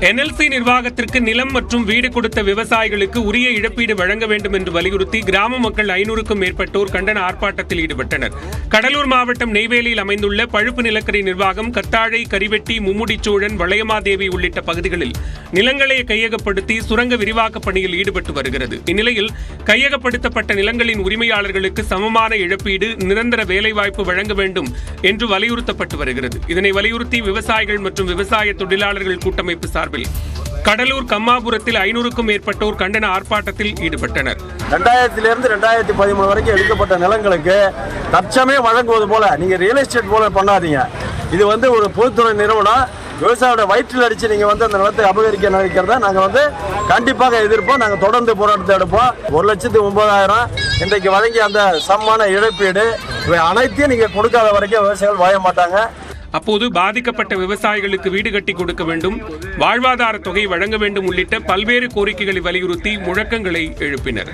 NLC நிர்வாகத்திற்கு நிலம் மற்றும் வீடு கொடுத்த விவசாயிகளுக்கு உரிய இழப்பீடு வழங்க வேண்டும் என்று வலியுறுத்தி கிராம மக்கள் 500க்கும் மேற்பட்டோர் கண்டன ஆர்ப்பாட்டத்தில் ஈடுபட்டனர். கடலூர் மாவட்டம் நெய்வேலியில் அமைந்துள்ள பழுப்பு நிலக்கரி நிர்வாகம் கத்தாழை, கரிவெட்டி, மும்முடிச்சோழன், வளையமாதேவி உள்ளிட்ட பகுதிகளில் நிலங்களை கையகப்படுத்தி சுரங்க விரிவாக்க பணியில் ஈடுபட்டு வருகிறது. இந்நிலையில் கையகப்படுத்தப்பட்ட நிலங்களின் உரிமையாளர்களுக்கு சமமான இழப்பீடு, நிரந்தர வேலைவாய்ப்பு வழங்க வேண்டும் என்று வலியுறுத்தப்பட்டு வருகிறது. இதனை வலியுறுத்தி விவசாயிகள் மற்றும் விவசாய தொழிலாளர்கள் கூட்டமைப்பு சார்பில் கடலூர் கம்மாபுரத்தில் 500க்கும் மேற்பட்டோர் கண்டன ஆர்ப்பாட்டத்தில் ஈடுபட்டனர். 2000 2013 வரைக்கும் எடுக்கப்பட்ட நிலங்களுக்கு தற்சமே வழங்குவது போல நீங்க ரியல் எஸ்டேட் போல பண்ணாதீங்க. இது ஒரு பொதுத்துறை நிறுவனம். விவசாயியோட வயிற்றில் அடிச்சு நீங்க அந்த நிலத்தை அபகரிக்க நினைக்கிறத நாங்க கண்டிப்பாக எதிர்ப்போம். நாங்க தொடர்ந்து போராட்டத்தை எடுப்போம். 1,09,000 இன்றைக்கு வழங்கி அந்த சமமான இழப்பீடு இவை அனைத்தையும் நீங்க கொடுக்காத வரைக்கும் விவசாயிகள் வாழ மாட்டாங்க. அப்போது பாதிக்கப்பட்ட விவசாயிகளுக்கு வீடு கட்டி கொடுக்க வேண்டும், வாழ்வாதார தொகை வழங்க வேண்டும் உள்ளிட்ட பல்வேறு கோரிக்கைகளை வலியுறுத்தி முழக்கங்களை எழுப்பினர்.